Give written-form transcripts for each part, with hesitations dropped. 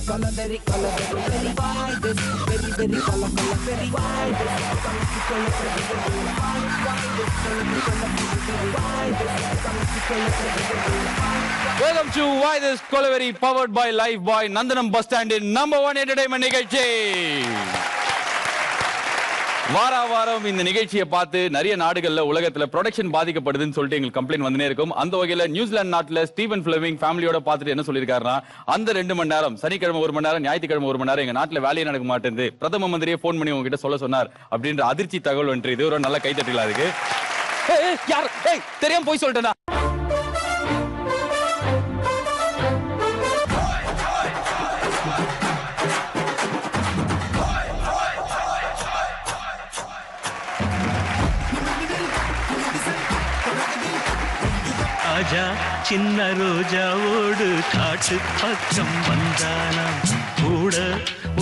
color very very why this very color very why this color very Welcome to Why This Koliveri powered by Life Boy Nandanam bus stand in #1 entertainment நிகழ்ச்சி. வாரம் இந்த நிகழ்ச்சியை பார்த்து நிறைய நாடுகள்ல உலகத்துல production பாதிக்கப்படுதுன்னு சொல்லிட்டு எங்களுக்கு கம்ப்ளைண்ட் வந்துனே இருக்கும். அந்த வகையில நியூசிலாந்து நாட்டுல ஸ்டீவன் ஃபிளமிங் ஃபேமிலியோட பார்த்துட்டு என்ன சொல்லியிருக்காருன்னா, அந்த 2 மணி நேரம் சனிக்கிழமை 1 மணி நேரம் ஞாயிற்றுக்கிழமை 1 மணி நேரம் எங்க நாட்டுல வேலையே நடக்க மாட்டேங்குது, பிரதம மந்திரியே போன் பண்ணி உங்ககிட்ட சொல்ல சொன்னார் அப்படின்ற அதிர்ச்சி தகவல் ஒன்று. இது ஒரு நல்ல கைத்தட்டலாம் அதுக்கு. யார் தெரியாம போய் சொல்லிட்டேனா? ராஜா சின்ன ரோஜாவோடு காட்டு பக்கம் வந்தானாம், கூட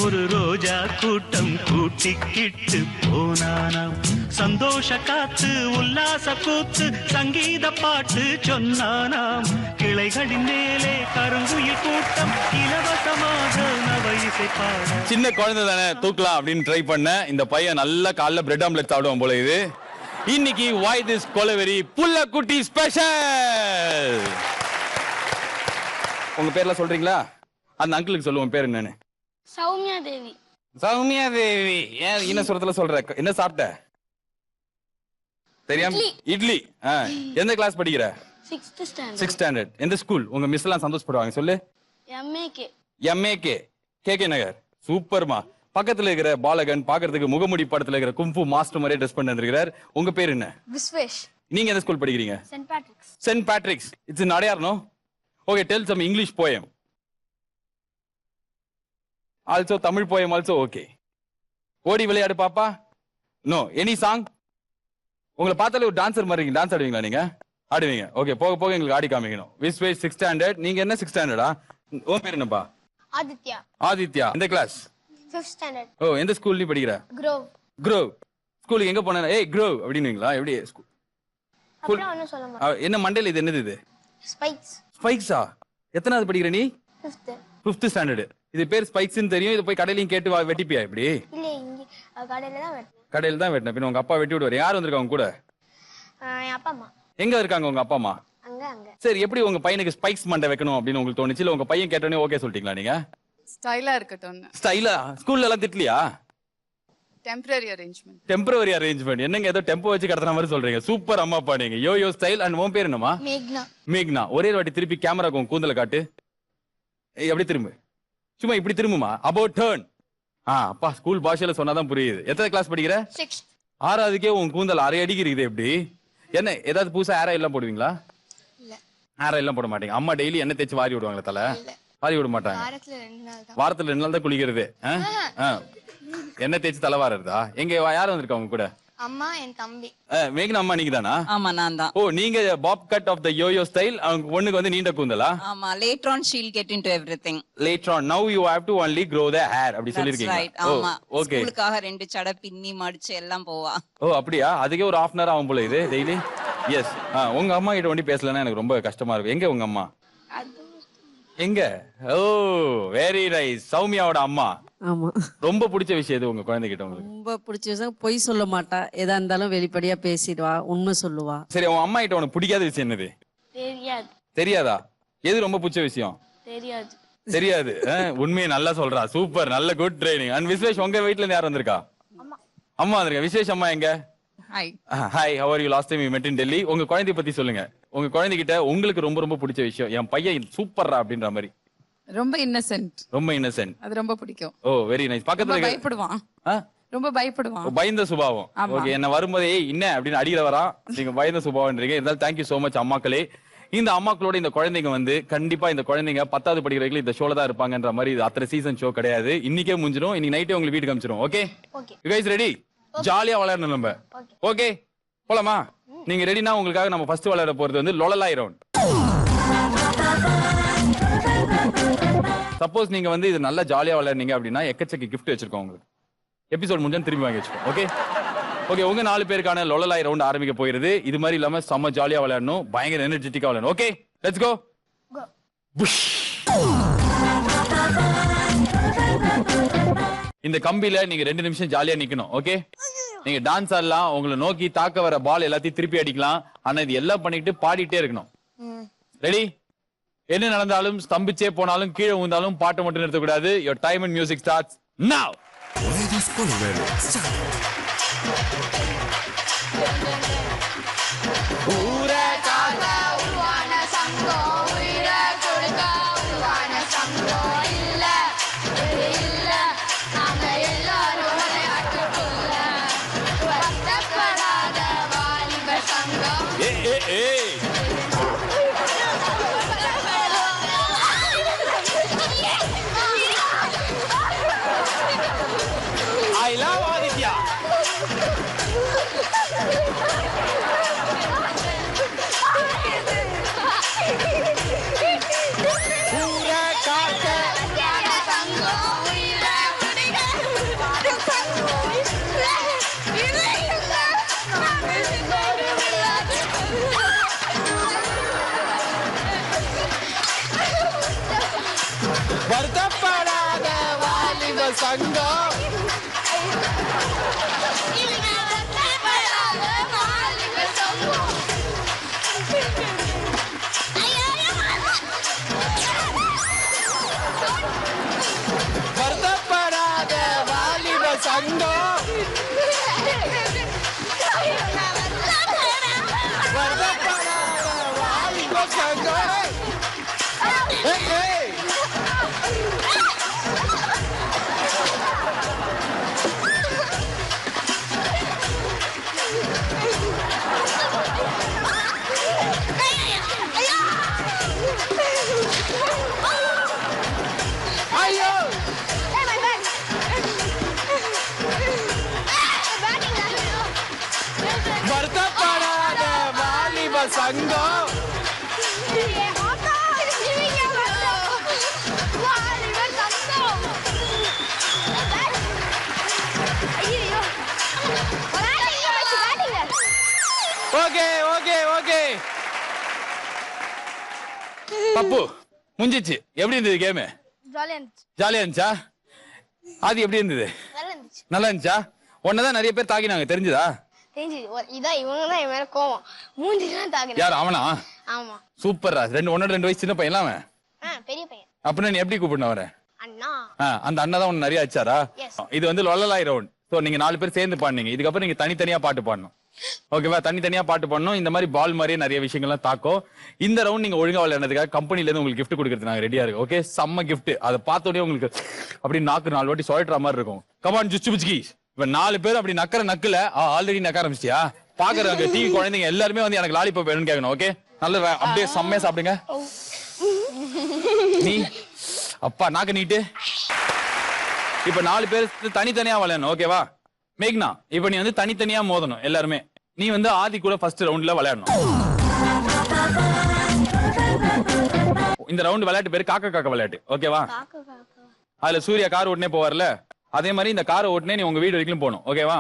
ஒரு ரோஜா கூட்டம் கூட்டிக்கிட்டு போனானாம். சந்தோஷ காத்து உல்லாச கூத்து சங்கீத பாட்டு சொன்னானாம். கிளைகளின் மேலே கருங்குயில் கூட்டம் இலவசமாக நவ இசை பாட. சின்ன குழந்தை தானே தூக்கலாம் அப்படின்னு ட்ரை பண்ண இந்த பையன் நல்ல காலைல பிரெட் ஆம்லெட் சாப்பிடுவான் போல. இது இன்னைக்கு Why This Koliveri புள்ள குட்டி ஸ்பெஷல். உங்க பேர்ல சொல்றீங்களா? அந்த அங்கிளுக்கு சொல்லுவோம் பேர் என்னன்னு. சௌமியா தேவி. சௌமியா தேவி. ஏன் இன்ன சுரத்துல சொல்ற? என்ன சாப்பிட்ட? தெரியாம இட்லி. எந்த கிளாஸ் படிக்கிற? 6th standard. 6th standard. எந்த ஸ்கூல்? உங்க மிஸ் எல்லாம் சந்தோஷப்படுவாங்க சொல்லு. MAK கேகே நகர். சூப்பர்மா. பக்கத்துல இருக்கிற பாலகன் பாக்குறதுக்கு முகமுடி படத்துல இருக்கிற கும்பு மாஸ்டர் மாதிரியே ட்ரெஸ் பண்ணி வந்திருக்கார். உங்க பேர் என்ன? விஸ்வேஷ். நீங்க எந்த ஸ்கூல் படிக்கிறீங்க? Saint Patrick's. Saint Patrick's. It's in Adyar, no? Okay, tell some English poem. Also Tamil poem also. Okay. ஓடி விளையாடு பாப்பா. நோ. Any song? உங்களை பார்த்தாலே ஒரு டான்சர் மாதிரி டான்ஸ் ஆடுவீங்களா நீங்க? ஆடுவீங்க. ஓகே, போக போக எங்களுக்கு ஆடி காமிக்கணும். Vishwash 6th standard. நீங்க என்ன 6th standard-ஆ? உன் பேர் என்னப்பா? ஆதித்யா. ஆதித்யா. எந்த கிளாஸ்? 5th standard. ஓ, எந்த ஸ்கூல் நீ படிக்கிற? Grove. ஸ்கூலுக்கு எங்க போனா ஏய் க்ரோவ் அப்படினுவீங்களா? எப்படி ஸ்கூல்? அப்புறம் என்ன சொல்ல மாட்டேன். என்ன மண்டேல இது என்னது இது? ஸ்பைக்ஸா? எத்தனாவது படிக்கிற நீ? 5th standard. இது பேர் ஸ்பைக்ஸ்னு தெரியும். இது போய் கடையிலயும் கேட்டு வெட்டிப்பியா இப்படி? இல்ல, இங்க கடையில தான் வெட்டணும். கடையில தான் வெட்டணும். பின்ன உங்க அப்பா வெட்டி விடுவாரு. யார் வந்திருக்காங்க கூட? என் அப்பா அம்மா. எங்க இருக்காங்க உங்க அப்பா அம்மா? அங்க. சரி, எப்படி உங்க பையனுக்கு ஸ்பைக்ஸ் மண்டை வைக்கணும் அப்படின்னு உங்களுக்கு தோணுச்சு? இல்ல உங்க பையன் கேட்டோனே ஓகே சொல்லிட்டீங்களா நீங்க? ஸ்டைலா இருக்கட்டும். ஸ்டைலா? ஸ்கூல்ல எல்லாம் திட்டலையா? Temporary arrangement. என்னங்க ஏதோ டெம்போ வச்சு கடத்துற மாதிரி சொல்றீங்க. சூப்பர் அம்மா அப்பா நீங்க. யோ ஸ்டைல். அண்ட் உன் பேர் என்னமா? மேக்னா. ஒரே வாட்டி திருப்பி கேமராக்கு உன் கூந்தல காட்டு. எப்படி திரும்பு? சும்மா இப்படி திரும்புமா? About turn. அப்பா ஸ்கூல் பாஷையில சொன்னாதான் புரியுது. எத்தனை கிளாஸ் படிக்கிற? 6th. 6வதுக்கே உன் கூந்தல் அரை அடிக்கு இருக்குது. எப்படி? என்ன ஏதாவது புதுசா ஏரா எல்லாம் போடுவீங்களா? இல்ல. ஏரா எல்லாம் போட மாட்டீங்க. அம்மா டெய்லி எண்ணெய் தேய்ச்சி வாரி விடுவாங்களா தலை? வாரி விட மாட்டாங்க. வாரத்துல 2 நாள் தான் குளிக்கிறது. எண்ணெய் தேய்ச்சி தலை வாரதா? எங்க யார் வந்திருக்கா உங்க கூட? அம்மா, என் தம்பி. மேக்னா அம்மா நீங்க தானா? ஆமா, நான் தான். ஓ, நீங்க bob cut of the yoyo style. அவங்க பொண்ணுக்கு வந்து நீண்ட கூந்தலா? ஆமா, later on she'll get into everything. Later on, now you have to only grow the hair அப்படி சொல்லிருக்கீங்க. ஆமா, ஓகே. ஸ்கூலுக்காக 2 சடை பின்னி மடிச்சு எல்லாம் போவா. ஓ, அப்படியா? அதுக்கே ஒரு 1/2 hour ஆகும் போல இது டெய்லி. எஸ். உங்க அம்மா கிட்ட வந்து பேசலன்னா எனக்கு ரொம்ப கஷ்டமா இருக்கும். எங்க உங்க அம்மா? எங்க? ஓ, வெரி நைஸ். சௌமியாவோட அம்மா. ஆமா. ரொம்ப பிடிச்ச விஷயம் இது உங்க குழந்தைகிட்ட உங்களுக்கு? ரொம்ப பிடிச்ச விஷயம், பொய் சொல்ல மாட்டா. எதா இருந்தாலும் வெளிப்படையா பேசிடுவா, உண்மை சொல்லுவா. சரி, உன் அம்மா கிட்ட உனக்கு பிடிக்காத விஷயம் என்னது? தெரியாதா? எது ரொம்ப பிடிச்ச விஷயம்? தெரியாது. உண்மையை நல்லா சொல்றா. சூப்பர், நல்ல குட் ட்ரைனிங். அண்ட் விஸ்வேஷ், உங்க வீட்ல இருந்து யார் வந்திருக்கா? அம்மா வந்திருக்கா. விஸ்வேஷ் அம்மா எங்க? Hi. how are you? last time we met in Delhi. உங்க குழந்தைய பத்தி சொல்லுங்க. உங்க குழந்தைகிட்ட உங்களுக்கு ரொம்ப ரொம்ப பிடிச்ச விஷயம். என் பையன் சூப்பர்ரா அப்படின்ற மாதிரி. ரொம்ப இன்னசென்ட். அது ரொம்ப பிடிக்கும். ஓ, வெரி நைஸ். பக்கத்துல பயப்படுவான். ரொம்ப பயப்படுவான். பயந்த சுபாவம். ஓகே, என்ன வரும்போதே என்ன அப்படின்னு அடிக்கிற வரா. நீங்க பயந்த சுபாவம்ன்றீங்க. இருந்தாலும் தேங்க்யூ சோ மச் அம்மாக்களே. இந்த அம்மாக்களோட இந்த குழந்தைங்க வந்து கண்டிப்பா இந்த குழந்தைங்க 10வது படிக்கிற வரைக்கும் இந்த ஷோல தான் இருப்பாங்கன்ற மாதிரி. இது அத்தனை சீசன் ஷோ கிடையாது. இன்னைக்கே முடிஞ்சிடும். இன்னைக்கு நைட்டே உங்களுக்கு வீட்டுக்கு அனுப்பிச்சிடும். Okay, you guys ready? ஜாலியா விளையாடணும் நம்ம. ஓகே, போலாமா? நீங்க ரெடினா உங்களுக்காக நம்ம ஃபர்ஸ்ட் விளையாட போறது வந்து லொலலாய் ரவுண்ட். சப்போஸ் நீங்க வந்து இது நல்லா ஜாலியா விளையாடுனீங்க அப்படின்னா எக்கச்சக்க கிஃப்ட் வச்சிருக்கோம் உங்களுக்கு. எபிசோட் முடிஞ்சா திரும்பி வாங்கி வச்சுக்கோம். ஓகே ஓகே, உங்க 4 பேருக்கான லொலலாய் ரவுண்ட் ஆரம்பிக்க போயிருது. இது மாதிரி இல்லாம செம்ம ஜாலியா விளையாடணும், பயங்கர எனர்ஜெட்டிக்கா விளையாடணும். Okay, let's go. இந்த கம்பியில நீங்க 2 நிமிஷம் ஜாலியா நிக்கணும். ஓகே, நீங்க டான்ஸ் ஆடலாம், உங்களை நோக்கி தாக்க வர பால் எல்லாத்தையும் திருப்பி அடிக்கலாம். ஆனா இது எல்லாம் பண்ணிட்டு பாடிட்டே இருக்கணும். ரெடி? என்ன நடந்தாலும், ஸ்தம்பிச்சே போனாலும், கீழே விழுந்தாலும் பாட்டை மட்டும் நிறுத்தக்கூடாது. Your time and music starts now. I love Aditya. வருத்தப்படாத வாலிப சங்கம். வருத்தப்படாத வாலிப சங்கம். வருத்தப்படாத வாலிப சங்கம். வருத்தப்படாத வாலிப சங்கம். ஓகே ஓகே ஓகே பப்பு முடிஞ்சிச்சு. எப்படி இருந்தது கேமு? ஜாலியா இருந்துச்சா? அது எப்படி இருந்தது? நல்லா இருந்துச்சா? உன்னதான் நிறைய பேர் தாக்கினாங்க, தெரிஞ்சதா? யார் அவனா? சூப்பரா. 2 வயசு சின்ன பையன் அவன். அப்படின்னா நீ எப்படி கூப்பிடணும் அவரை? அந்த அண்ணா தான் உன்னை நிறைய ஆச்சாரா? இது வந்து லொல்லலாய் ரவுண்ட். சோ நீங்க 4 பேர் சேர்ந்து பாடுனீங்க. இதுக்கப்புறம் நீங்க தனித்தனியா பாட்டு பாடணும். ஓகேவா? தனித்தனியா பாட்டு பாடணும். இந்த மாதிரி பால் மாதிரியே நிறைய விஷயங்கள்லாம் தாக்கும். இந்த ரவுண்ட் நீங்க ஒழுங்கா விளையாடுறதுக்காக கம்பெனில இருந்து உங்களுக்கு கிஃப்ட் கொடுக்கறது நாங்க ரெடியா இருக்கு. ஓகே, செம்ம கிஃப்ட். அதை பார்த்தோடனே உங்களுக்கு அப்படி நாக்கு 4 வாட்டி சொல்ற மாதிரி இருக்கும். கமான் ஜுச்சு புச்கி. இப்ப 4 பேர் அப்படி நக்கல ஆல்ரெடி நக்க ஆரம்பிச்சியா? பாக்குறாங்க டிவி குழந்தைங்க எல்லாருமே வந்து எனக்கு லாலிபாப் வேணும்னு கேட்கணும். ஓகே, நல்ல அப்படியே செம்மையா சாப்பிடுங்க. நீ அப்பா நாக்க நீட்டு. இப்ப 4 பேர் தனித்தனியா விளையாடணும். ஓகேவா? மேக்னா, இப்ப நீ வந்து தனித்தனியா மோதணும் எல்லாருமே. நீ வந்து ஆதி கூட ஃபர்ஸ்ட் ரவுண்ட்ல விளையாடணும். இந்த ரவுண்ட் விளையாட்டு பேரு காக்கா காக்கா விளையாட்டு. ஓகேவா? அதுல சூர்யா கார் ஓட்டுனே போவார்ல, அதே மாதிரி இந்த காரை ஓட்டுனே நீ உங்க வீடு வரைக்கும் போகணும். ஓகேவா?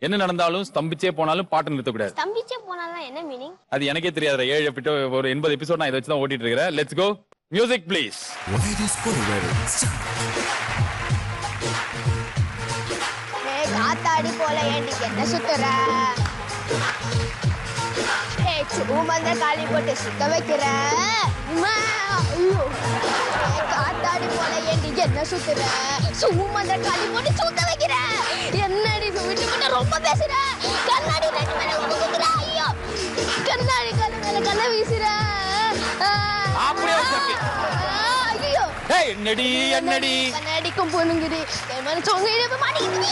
என்ன நடந்தாலும் ஸ்தம்பிச்சே போனாலும் பாட்டு நிறுத்தக்கூடாது. அது எனக்கே தெரியாது. 7 ஒரு 80 எபிசோட் நான் இதை வச்சுதான் ஓட்டிட்டு இருக்கிறேன். Let's go. Music please. காத்தாடி போல ஏண்டி என்ன சுத்துற? சுமந்த காலி போட்டு சுத்த வைக்கிற. காத்தாடி போல ஏண்டி என்ன சுத்துற? சுமந்த காலி போட்டு சுத்த வைக்கிற. என்னடி விட்டு விட்டு ரொம்ப பேசுற? கண்ணாடி 2 மேல குத்துற. ஐயோ, கண்ணாடி கண்ணு மேல கண்ண வீசுற. ஐயோ, ஏய் என்னடி என்னடி கண்ணாடிக்கும் பொண்ணுங்கடி மன சொங்கிட மாட்டேங்குது.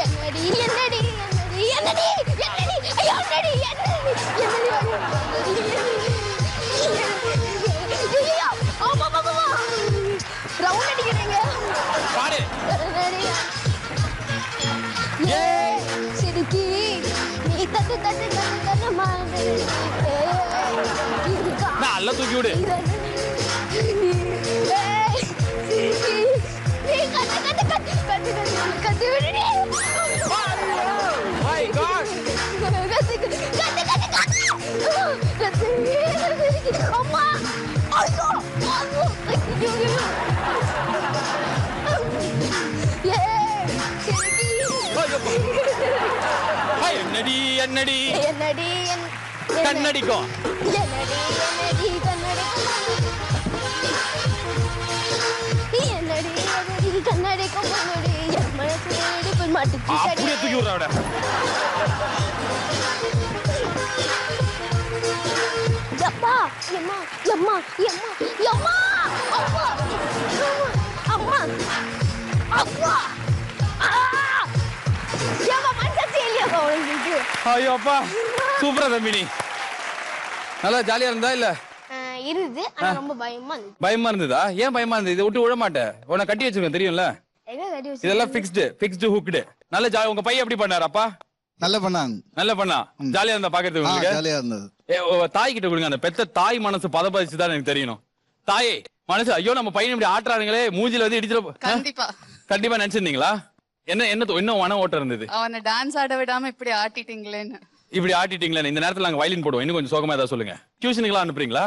என்னடி என்னடி என்னடி என்னடி என்னடி ஐயோ என்னடி என்னடி என்னடி ஐயோ ஆமா பாபா ரவுண்ட் அடிக்கிறீங்க பாரு. ஏ சிரிக்கி நீ தட்டு தட்டு தட்டு தட்டு மாண்டு நான் அல்ல தூக்கி விடு. கத்து விடுடி. My God. கத்து என்னடி என்னடி என்னடி கண்ணடிக்கும் என்னடி என்னடி கண்ணடிக்கும் பொண்ணுடி என் மனசு இடிப்பு மாட்டுச்சு அப்படியே தூக்கி விடுறாட யப்பா யம்மா யம்மா யம்மா யம்மா அப்பா அம்மா அப்பா யம்மா மனசு இல்லையா உங்களுக்கு ஐயோ அப்பா சூப்பரா தம்பி நீ நல்லா ஜாலியா இருந்தா இல்ல இருது ஆனா ரொம்ப பயமா இருந்துச்சு பயமா இருந்ததா ஏன் பயமா இருந்தது இதை விட்டு விட மாட்டேன் உன்னை கட்டி வச்சிருக்கேன் தெரியும்ல எங்க கட்டி வச்சு இதெல்லாம் ஃபிக்ஸ்டு ஹுக்டு நல்ல ஜாலி உங்க பையன் எப்படி பண்ணாரப்பா நல்லா பண்ணாங்க நல்ல பண்ணா ஜாலியா இருந்தா பாக்குறதுக்கு உங்களுக்கு ஜாலியா இருந்தது தாய் கிட்ட கொடுங்க அந்த பெத்த தாய் மனசு பதப்பதிச்சுதான் எனக்கு தெரியணும் தாயே மனசு ஐயோ நம்ம பையன் இப்படி ஆட்டுறானுங்களே மூஞ்சில வந்து இடிச்சிட கண்டிப்பா நினைச்சிருந்தீங்களா என்ன மன ஓட்டம் இருந்தது அவனை டான்ஸ் ஆட விடாம இப்படி ஆட்டிட்டீங்களேன்னு இப்படி ஆட்டிட்டீங்களே இந்த நேரத்துல நாங்க வயலின் போடுவோம் இன்னும் கொஞ்சம் சோகமா ஏதாவது சொல்லுங்க டியூஷனுக்கு அனுப்புறீங்களா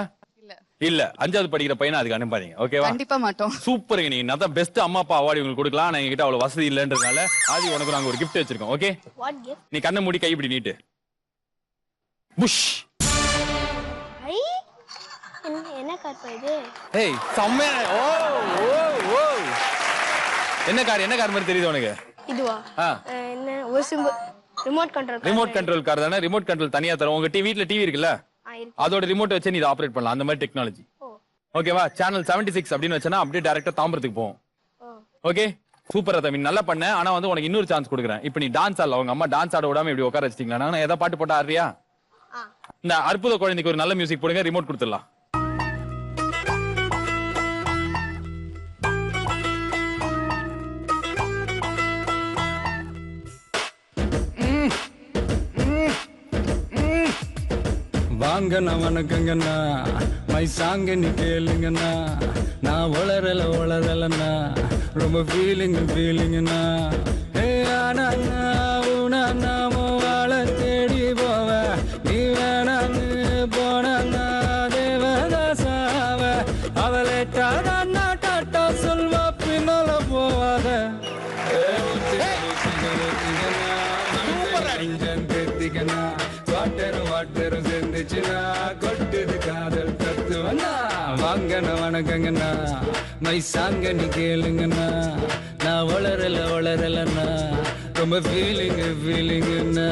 இல்ல 5வது படிக்கிற பையனை அதுக்கு அனுப்பாதீங்க ஓகேவா கண்டிப்பா மாட்டோம் சூப்பருங்க நீங்க நான் பெஸ்ட் அம்மா அப்பா அவார்டு உங்களுக்கு கொடுக்கலாம் நான் எங்ககிட்ட அவ்வளவு வசதி இல்லன்றதுனால ஆதி உனக்கு நாங்க ஒரு கிஃப்ட் வச்சிருக்கோம் ஓகே வாட் கிஃப்ட் நீ கண்ணை மூடி கை இப்படி நீட்டு புஷ் ஐ என்ன கார் இது ஏய் செம்ம ஓ ஓ ஓ என்ன கார் மாதிரி தெரியுது உனக்கு இதுவா என்ன ஒரு சிம்பிள் ரிமோட் கண்ட்ரோல் கார் தானே ரிமோட் கண்ட்ரோல் தனியா தரும் உங்க வீட்ல டிவி இருக்குல்ல அதோட ரிமோட் வச்சு நீ இதை ஆபரேட் பண்ணலாம் அந்த மாதிரி டெக்னாலஜி ஓகேவா சேனல் 76 அப்படின்னு வச்சனா அப்படியே டைரக்டா தாம்பரத்துக்கு போவோம் ஓகே சூப்பரா தம்பி நல்லா பண்ண ஆனா வந்து உனக்கு இன்னொரு சான்ஸ் கொடுக்குறேன் இப்போ நீ டான்ஸ் ஆடல உங்க அம்மா டான்ஸ் ஆட விடாம இப்படி உட்கார வச்சிட்டீங்களா நான் ஏதாவது பாட்டு போட்டா ஆடுறியா இந்த அற்புத குழந்தைக்கு ஒரு நல்ல மியூசிக் போடுங்க ரிமோட் கொடுத்துடலாம் வாங்கண்ணா வணக்கங்கண்ணா மை சாங்க நீ கேளுங்கண்ணா நான் வளரலண்ணா ரொம்ப ஃபீலிங்கண்ணா ஏ ஆனா நாம வாழ தேடி போவ நீ வேணான்னு போனா தேவதாசாவ அவளை டாடா டாட்டா சொல்வா பின்னால போவாத வாட்டரும் சேர்ந்துச்சுன்னா கொட்டுது காதல் தத்துவண்ணா வாங்கண்ணா வணக்கங்கண்ணா மை சாங்க நீ கேளுங்கண்ணா நான் வளரலண்ணா ரொம்ப ஃபீலிங்குண்ணா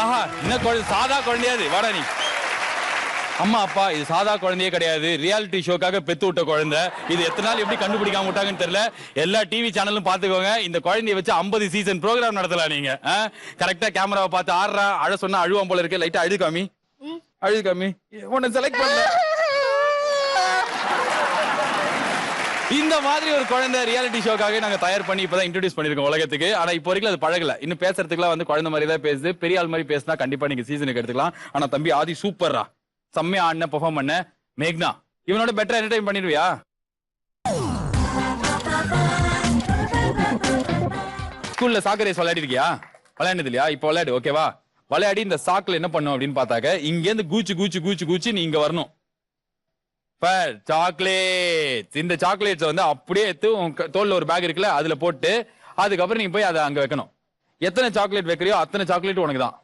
ஆஹா என்ன குழந்தை சாதா குழந்தையாது வாடா நீ அம்மா அப்பா இது சாதா குழந்தையே கிடையாது ரியாலிட்டி ஷோக்காக பெத்து விட்ட குழந்தை இது எத்தனை நாள் எப்படி கண்டுபிடிக்காம விட்டாங்கன்னு தெரியல எல்லா டிவி சேனலும் பாத்துக்கோங்க இந்த குழந்தைய வச்சு 50 சீசன் ப்ரோக்ராம் நடத்தலாம் நீங்க கரெக்டா கேமராவை பார்த்து ஆடுறா அழ சொன்னா அழுவாம் போல இருக்கு லைட்டா அழுது காமி உன்னை செலக்ட் பண்ணல இந்த மாதிரி ஒரு குழந்தை ரியாலிட்டி ஷோக்காக நாங்க தயார் பண்ணி இப்பதான் இன்ட்ரோடியூஸ் பண்ணிருக்கோம் உலகத்துக்கு ஆனா இப்போ வரைக்கும் அது பழகல இன்னும் பேசுறதுக்குலாம் வந்து குழந்தை மாதிரி தான் பேசுது பெரிய ஆள் மாதிரி பேசினா கண்டிப்பா நீங்க சீசனுக்கு எடுத்துக்கலாம் ஆனா தம்பி ஆதி சூப்பர்ரா செம்மையா ஆடின பெர்ஃபார்ம் பண்ண மேக்னா இவனோட பெட்டரா என்டர்டைன் பண்ணிடுவியா ஸ்கூல்ல சாக்கர் ரேஸ் விளையாடி இருக்கியா விளையாடுது இல்லையா இப்போ விளையாடு ஓகேவா விளையாடி இந்த சாக்குல என்ன பண்ணும் அப்படின்னு பார்த்தாக்க இங்க இருந்து கூச்சு நீ இங்க வரணும் சாக்லேட் இந்த சாக்லேட்ஸ் வந்து அப்படியே எடுத்து தோல்ல ஒரு பேக் இருக்குல்ல அதுல போட்டு அதுக்கப்புறம் நீங்க போய் அதை அங்க வைக்கணும் எத்தனை சாக்லேட் வைக்கிறியோ அத்தனை சாக்லேட் உனக்கு தான்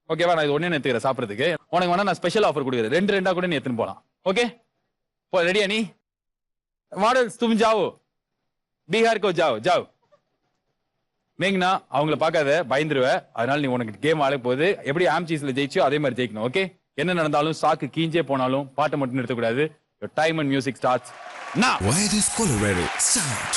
ஓகேவா நான் இது ஒண்ணே எடுத்துக்கிறேன் சாப்பிடுறதுக்கு உனக்கு வேணா நான் ஸ்பெஷல் ஆஃபர் கொடுக்குறேன் 2 கூட நீ எடுத்துன்னு போலாம் ஓகே போ ரெடியா நீ மாடல்ஸ் तुम जाओ பீகார் கோ जाओ மேங்னா அவங்கள பார்க்காத பயந்துருவ அதனால நீ உனக்கு கேம் ஆட போகுது எப்படி ஆம்சீஸ்ல ஜெயிச்சோ அதே மாதிரி ஜெயிக்கணும் ஓகே என்ன நடந்தாலும் சாக்கு கீஞ்சே போனாலும் பாட்டை மட்டும் நிறுத்தக்கூடாது your time and music starts now why this Colorado sound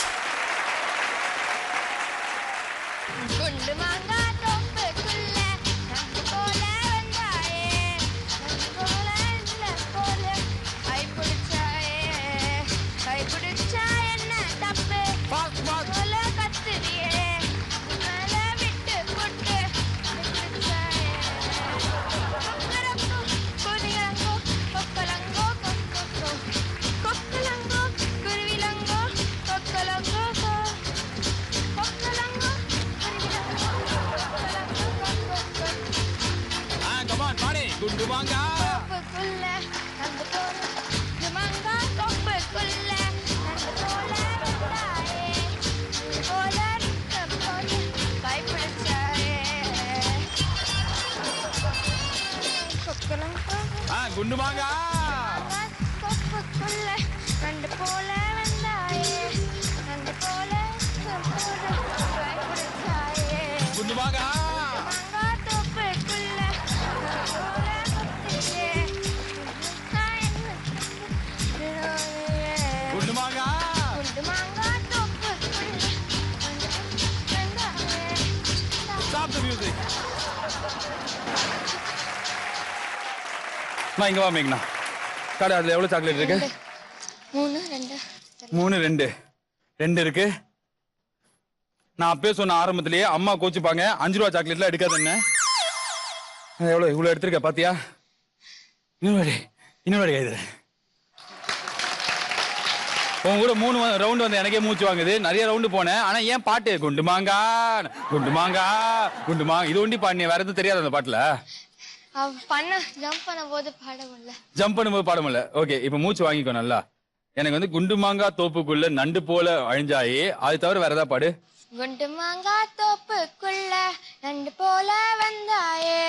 குண்டு வாங்க கொப்புக்குள்ள அந்த போல மங்கா கொப்புக்குள்ள அந்த போல குண்டுமாங்க குண்டுமாங்க குண்டுமாங்க Stop the music. இங்க வா மேக்னா. காடு அதுல எவ்வளவு சாக்லேட் இருக்கு? 3 2 2 இருக்கு. நான் அப்பவே சொன்ன ஆரம்பத்திலேயே அம்மா கோச்சுப்பாங்க 5 ரூபாய் சாக்லேட்லாம் எடுக்காத என்ன. எவ்வளவு இவ்வளவு எடுத்திருக்க பாத்தியா? இன்னொரு கைது. உன் கூட 3 ரவுண்ட் வந்து எனக்கே மூச்சு வாங்குது. நிறைய ரவுண்டு போனேன். ஆனா ஏன் பாட்டு குண்டுமாங்கா குண்டுமாங்கா குண்டுமாங்க இது ஒண்டி பாடினேன். வேற எதுவும் தெரியாது அந்த பாட்டுல. ஜம்ப் பண்ணும்போது பாட முடியல. ஓகே இப்ப மூச்சு வாங்கிக்கோ நல்லா. எனக்கு வந்து குண்டுமாங்கா தோப்புக்குள்ள நண்டு போல அழிஞ்சாயே அது தவிர வேற ஏதாவது பாடு. குண்டுமாங்கா தோப்புக்குள்ள நண்டு போல வந்தாயே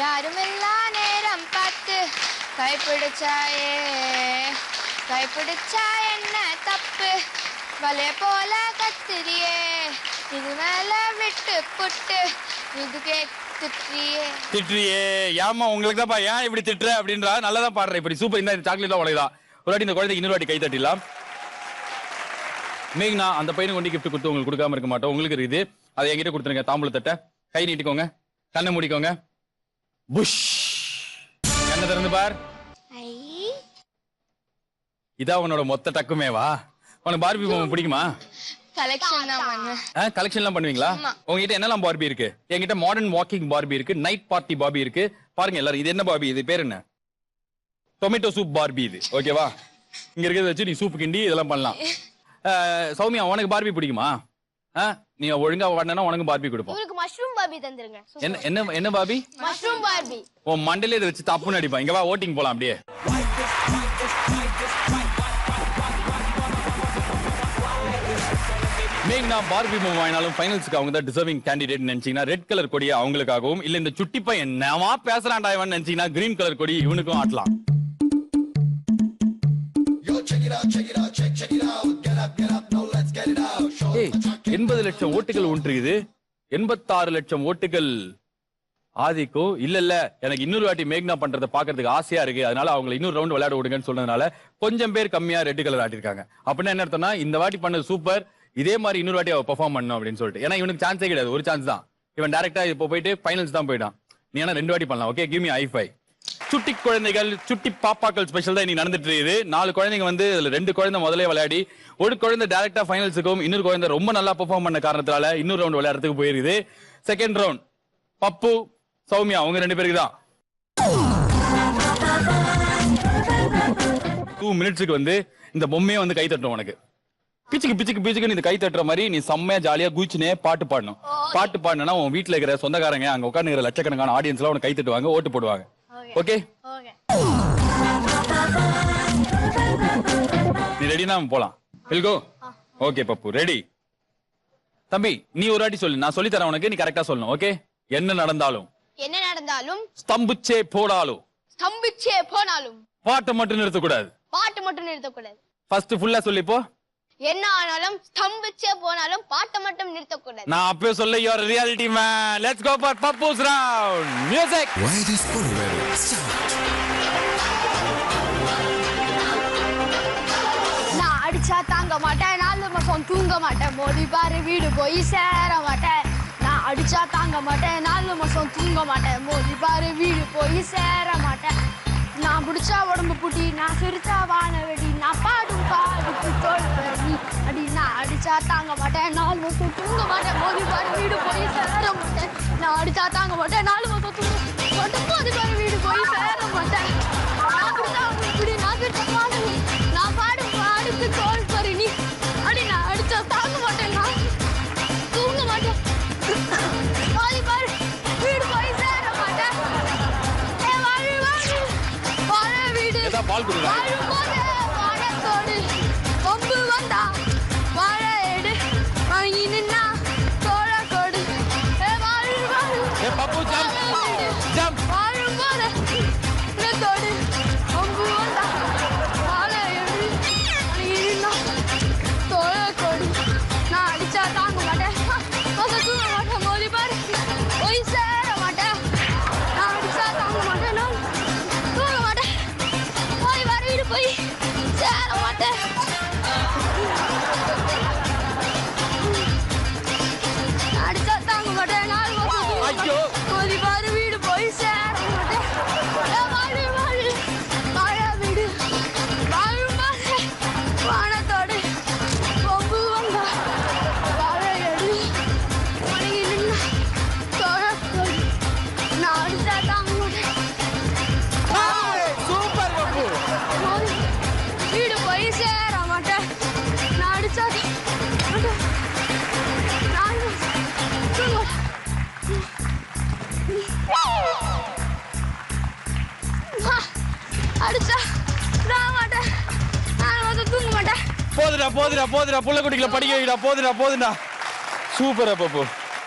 யாரும் எல்லா நேரம் பார்த்து கைப்பிடிச்சாயே கைப்பிடிச்சா என்ன தப்பு வலைய போல கத்திரியே இது மேல விட்டு புட்டு இதுக்கே திட்டுறியே ஏமா உங்களுக்கு தான் ஏன் இப்படி திட்டுற அப்படின்றா நல்லாதான் பாடுற இப்படி சூப்பர். இந்த சாக்லேட் உலகதான் ஒரு வாட்டி இந்த குழந்தைக்கு இன்னொரு வாட்டி கை தட்டிடலாம். மேக்னா அந்த பையனுக்கு ஒண்டி கிஃப்ட் கொடுத்து உங்களுக்கு கொடுக்காம இருக்க மாட்டோம். உங்களுக்கு இருக்குது அதை என்கிட்ட கொடுத்துருங்க. தாம்பூல தட்ட கை நீட்டிக்கோங்க. கண்ணை மூடிக்கோங்க. புஷ் கண்ணை திறந்து பார். இதான் உன்னோட மொத்த டக்குமேவா? உனக்கு பார்பி பொம்மை பிடிக்குமா? கலெக்ஷன்லாம் பண்ணுவீங்களா? உங்ககிட்ட என்னெல்லாம் பார்பி இருக்கு? என்கிட்ட மாடர்ன் வாக்கிங் பார்பி இருக்கு, நைட் பார்ட்டி பார்பி இருக்கு. பாருங்க எல்லாரும் இது என்ன பார்பி? இது பேர் என்ன? டொமேட்டோ சூப் பார்பி இது. ஓகேவா? இங்க இருக்கிறத வச்சு நீ சூப் கிண்டி இதெல்லாம் பண்ணலாம். சௌமியா உனக்கு பார்பி பிடிக்குமா? நீ ஒழுங்கா பண்ணனா உனக்கு பார்பி கொடுப்போம். உங்களுக்கு மஷ்ரூம் பார்பி தந்துருங்க. என்ன பார்பி? Mushroom Barbie. உன் மண்டையில இத வச்சு தப்புன்னு அடிப்பா. இங்க வா ஓட்டிங் போலாம் அப்படியே. மேக்னா பார்பி பொம்மை வாங்கினாலும் ஃபைனல்ஸ்க்கு அவங்க தான் டிசர்விங் கேண்டிடேட் நினைச்சீங்கன்னா ரெட் கலர் கொடியை அவங்களுக்காகவும் இல்ல இந்த சுட்டி பையன் என்னவா பேசுறான்டா இவன் நினைச்சீங்கன்னா கிரீன் கலர் கொடி இவனுக்கும் ஆட்டலாம். 80 லட்சம் ஓட்டுகள் ஒன்றுக்குது. 86 லட்சம் ஓட்டுகள் ஆதிக்கும் இல்ல எனக்கு இன்னொரு வாட்டி மேக்னா பண்றதை பாக்குறதுக்கு ஆசையா இருக்கு. அதனால அவங்க இன்னொரு ரவுண்ட் விளையாட விடுங்கன்னு சொன்னதுனால கொஞ்சம் பேர் கம்மியா ரெட் கலர் ஆட்டிருக்காங்க. அப்படின்னா என்ன அர்த்தம்னா இந்த வாட்டி பண்ணது சூப்பர், இதே மாதிரி இன்னொரு வாட்டி அவ பெர்ஃபார்ம் பண்ணணும் அப்படின்னு சொல்லிட்டு. ஏன்னா இவனுக்கு சான்ஸே கிடையாது, ஒரு சான்ஸ் தான். இவன் டைரக்டா இப்போ போயிட்டு ஃபைனல்ஸ் தான் போயிட்டான். நீ ஏன்னா 2 வாட்டி பண்ணலாம். Okay give me high five. சுட்டி குழந்தைகள் சுட்டி பாப்பாக்கள் ஸ்பெஷல் தான் இன்னைக்கு நடந்துட்டு இருக்குது. 4 குழந்தைங்க வந்து இதுல 2 குழந்தை முதலே விளையாடி ஒரு குழந்தை டைரக்டா ஃபைனல்ஸுக்கும் இன்னொரு குழந்தை ரொம்ப நல்லா பெர்ஃபார்ம் பண்ண காரணத்தால இன்னொரு ரவுண்ட் விளையாடுறதுக்கு போயிருக்குது. செகண்ட் ரவுண்ட் பப்பு சௌமியா அவங்க 2 பேருக்கு தான். 2 மினிட்ஸ்க்கு வந்து இந்த பொம்மையை வந்து கை தட்டும். உனக்கு பிச்சுக்கு இந்த கை தட்டுற மாதிரி நீ செம்மையா ஜாலியா குதிச்சுனே பாட்டு பாடணும். பாட்டு பாடினா உன் வீட்டுல இருக்கிற சொந்தக்காரங்க அங்க உட்கார்ந்து லட்சக்கணக்கான ஆடியன்ஸ் எல்லாம் உனக்கு கை தட்டுவாங்க, ஓட்டு போடுவாங்க. ஓகே நீ ரெடினா போலாம். வெல்கோ. ஓகே பப்பு ரெடி. தம்பி நீ ஒரு வாட்டி சொல்லு, நான் சொல்லி தரேன் உனக்கு, நீ கரெக்டா சொல்லணும். ஓகே என்ன நடந்தாலும் ஸ்தம்பிச்சே போனாலும் பாட்டு மட்டும் நிறுத்தக்கூடாது. ஃபர்ஸ்ட் ஃபுல்லா சொல்லிப்போ. என்ன ஆனாலும் ஸ்தம்பிச்சே போனாலும் பாட்டை மட்டும் நிறுத்தக்கூடாது. நான் அப்பவே சொல்ல your reality man. Let's go for பப்புஸ் round music. Why this Polywari? நான் அடிச்சா தாங்க மாட்டேன், 4 மாசம் தூங்க மாட்டேன், மோதி பாரு வீடு போய் சேர மாட்டேன். நான் அடிச்சா தாங்க மாட்டேன், 4 மாசம் தூங்க மாட்டேன், மோதி பாரு வீடு போய் சேர மாட்டேன். நான் பிடிச்சா உடம்பு புட்டி, நான் சிரிச்சா வான வெடி, நான் பாடும் பாடுக்கு தோல்வி அடி. நான் அடிச்சா தாங்க மாட்டேன், 4 மாசம் தூங்க மாட்டேன், மோதி பாரு வீடு போய் சேர மாட்டேன். நான் அடிச்சா தாங்க மாட்டேன், 4 மாசம் தூங்க மாட்டேன், மோதி பாரு வீடு போய் சேர மாட்டேன். நான் பிடிச்சா இப்படி நான் சிரிச்சா வானவி, நான் பாடும் பாடுக்கு தோல்வி நீ அடி. நான் அடிச்சா தாங்க மாட்டேன், நான் தூங்க மாட்டேன், மோதி பாரு வீடு போய் சேர மாட்டேன். பால் குடுடா. வாழத்தோடு கொம்பு வந்தா வாழை எடு வாங்கி நின்னா தோழ கொடு. பப்பு ஜம்ப் ஜம்ப் வாழும் போது தோடு போதுடா புள்ள குட்டிகளை படிக்க வைடா போதுடா சூப்பரா பாப்பு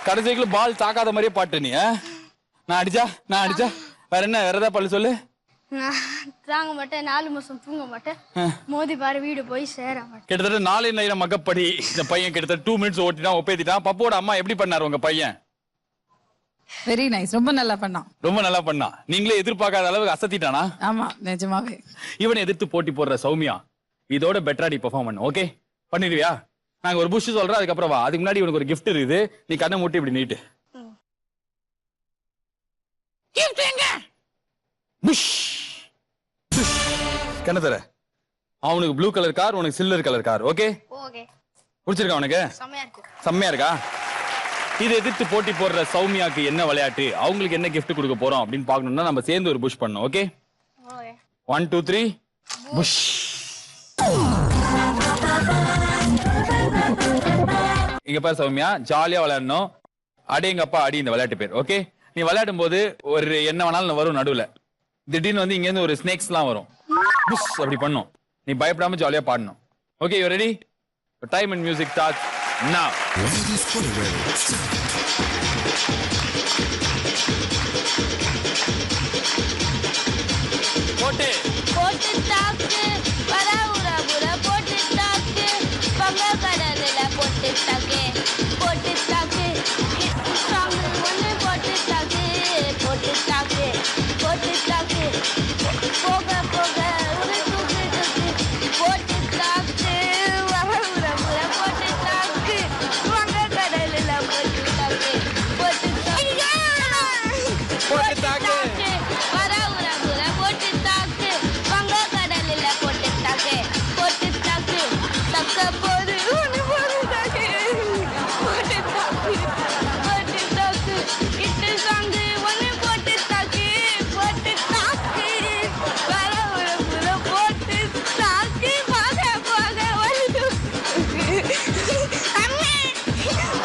கடைசிக்குள்ள பால் தாக்காத மாதிரியே பாட்டு நீ நான் அடிச்சா வேற ஏதாவது பல்லு சொல்லு. தாங்க மாட்டேன் 4 மாசம் தூங்க மாட்டேன் மோதி பாரு வீடு போய் சேர மாட்டேன். கிட்டத்தட்ட 4 லைன் மகப்படி இந்த பையன் கிட்டத்தட்ட 2 மினிட்ஸ் ஓட்டிட்டான் ஒப்பேத்திட்டான். பப்போட அம்மா எப்படி பண்ணாரு உங்க பையன்? வெரி நைஸ், ரொம்ப நல்லா பண்ணான். நீங்களே எதிர்பார்க்காத அளவுக்கு அசத்திட்டானா? ஆமா நிஜமாவே. இவனை எதிர்த்து போட்டி போடுற சௌமியா இதோட பெட்டரா நீ பெர்ஃபார்ம் பண்ணு. ஓகே பண்ணிடுவியா? நாங்க ஒரு புஷ் சொல்றோம், அதுக்கப்புறம் வா. அதுக்கு முன்னாடி உனக்கு ஒரு கிஃப்ட் இருக்குது, நீ கண்ணை மூட்டி இப்படி நீட்டு. கண்ண தர. அவனுக்கு ப்ளூ கலர் கார், உனக்கு சில்வர் கலர் கார். ஓகே பிடிச்சிருக்கா உனக்கு? செம்மையா இருக்கா? இதை எதிர்த்து போட்டி போடுற சௌமியாக்கு என்ன விளையாட்டு, அவங்களுக்கு என்ன கிஃப்ட் கொடுக்க போறோம் அப்படின்னு பாக்கணும்னா நம்ம சேர்ந்து ஒரு புஷ் பண்ணணும். Okay 1 2 3 push. இங்க பாரு சௌமியா, ஜாலியா விளையாடணும். அடேங்கப்பா அடி இந்த விளையாட்டு பேர். ஓகே நீ விளையாடும் போது ஒரு என்ன வேணாலும் வரும் நடுவுல. திடீர்னு வந்து இங்க இருந்து ஒரு ஸ்னேக்ஸ் எல்லாம் வரும். புஷ் அப்படி பண்ணும். நீ பயப்படாம ஜாலியா பாடணும். Okay you ready? Time and music starts நவ. போட்டு தாக்கு வரா உரா புரா போட்டு தாக்கு பங்க கடல்ல போட்டு தாக்கு சாங்கு ஒண்ணு போட்டு தாக்கு போக ஒரு தூக்கு போட்டு தாக்கு வரா உரா புரா போட்டு தாக்கு பங்க கடல்ல போட்டு தாக்கு வரா உரா புரா போட்டு தாக்கு பங்க கடல்ல போட்டு தாக்கு தக்க போது ஒண்ணு போட்டு தாக்கு இட்டு சாங்கு ஒண்ணு போட்டு தாக்கு வர ஒரு புற போட்டு தாக்கு போக வந்து அம்மே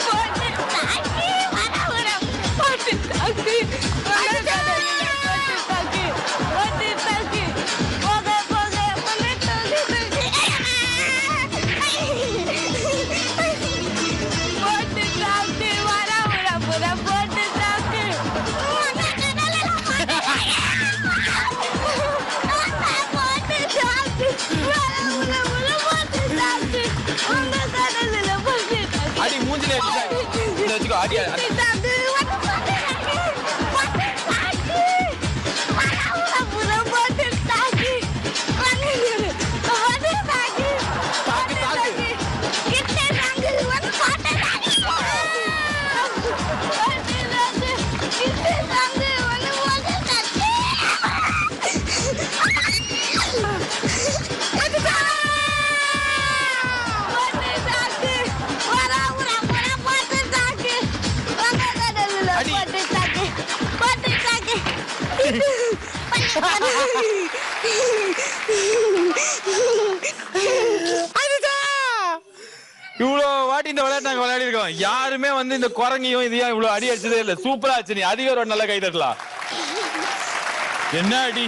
போட்டு தாக்கு வர ஒரு போட்டு தாக்கு அடி மூஞ்சில வச்சுக்கோ. அடி இவ்வளவு வாட்டி இந்த விளையாட்டு நாங்க விளையாடி இருக்கோம். யாருமே வந்து இந்த குரங்கையும் இதையும் இவ்வளவு அடி அடிச்சதே இல்ல. சூப்பரா ஆச்சு. நீ அதிக ஒரு நல்ல கை தட்டலாம். என்ன அடி!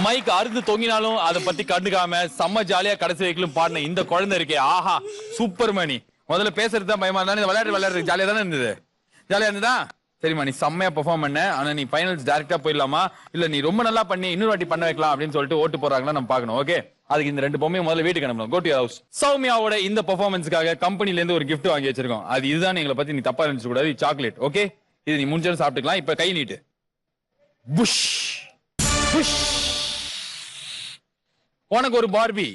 மைக் அறுந்து தொங்கினாலும் அதை பத்தி கண்டுக்காம செம்ம ஜாலியா கடைசி வைக்கலும் பாடின இந்த குழந்தை இருக்கே, ஆஹா சூப்பர் மணி. முதல்ல பேசுறது தான் பயமா இருந்தா, இந்த விளையாடுறது ஜாலியா தானே இருந்தது? ஜாலியா இருந்ததா? சரிம்மா, நீ செம்மையா பெர்ஃபார்ம் பண்ண. ஆனா நீ ஃபைனல்ஸ் டைரக்டா போயிடலாமா, இல்ல நீ ரொம்ப நல்லா பண்ணி இன்னொரு வாட்டி பண்ண வைக்கலாம் அப்படின்னு சொல்லிட்டு ஓட்டு போறாங்களா நம்ம பாக்கணும். ஓகே அதுக்கு இந்த 2 பொம்மையும் முதல்ல வீட்டுக்கு அனுப்பணும். Go to your house. சௌமியாவோட இந்த பெர்ஃபார்மன்ஸ்க்காக கம்பெனில இருந்து ஒரு கிஃப்ட் வாங்கி வச்சிருக்கோம். அது இதுதான் எங்களை பத்தி நீ தப்பா நினைச்சு கூடாது. சாக்லேட். ஓகே இது நீ முடிஞ்சாலும் சாப்பிட்டுக்கலாம். இப்ப கை நீட்டு. Push push. உனக்கு ஒரு பார்பி.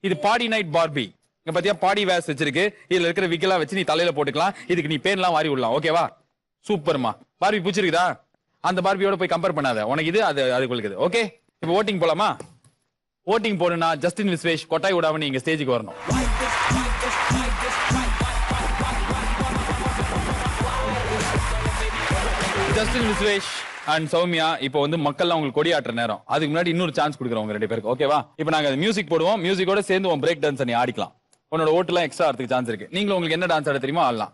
இது பாடி நைட் பார்பி. இங்க பாத்தியா பாடி வேஸ் வச்சிருக்கு. இதுல இருக்கிற விக்கெல்லாம் வச்சு நீ தலையில போட்டுக்கலாம். இதுக்கு நீ பேன்லாம் வாரி விடலாம். ஓகேவா? சூப்பர்மா. பார்பி பிடிச்சிருக்குதா? அந்த பார்பியோட போய் கம்பேர் பண்ணாத. உனக்கு இது அது கொள்ளுது. ஓகே இப்போ ஓட்டிங் போலாமா? ஓட்டிங் போடுனா ஜஸ்டின் விஸ்வேஷ் கொட்டாய் விடாம நீங்க ஸ்டேஜுக்கு வரணும். ஜஸ்டின் விஸ்வேஷ் அண்ட் சௌமியா இப்போ வந்து மக்கள்லாம் உங்களுக்கு கொடியாட்டுற நேரம். அதுக்கு முன்னாடி இன்னொரு சான்ஸ் கொடுக்குறோம் உங்க 2 பேருக்கு. ஓகேவா? இப்போ நாங்க மியூசிக் போடுவோம். மியூசிக்கோட சேர்ந்து உன் பிரேக் டான்ஸ் நீ ஆடிக்கலாம். உன்னோட ஓட்டுலாம் எக்ஸ்ட்ரா ஆறதுக்கு சான்ஸ் இருக்கு. நீங்களும் உங்களுக்கு என்ன டான்ஸ் ஆட தெரியுமா ஆடலாம்.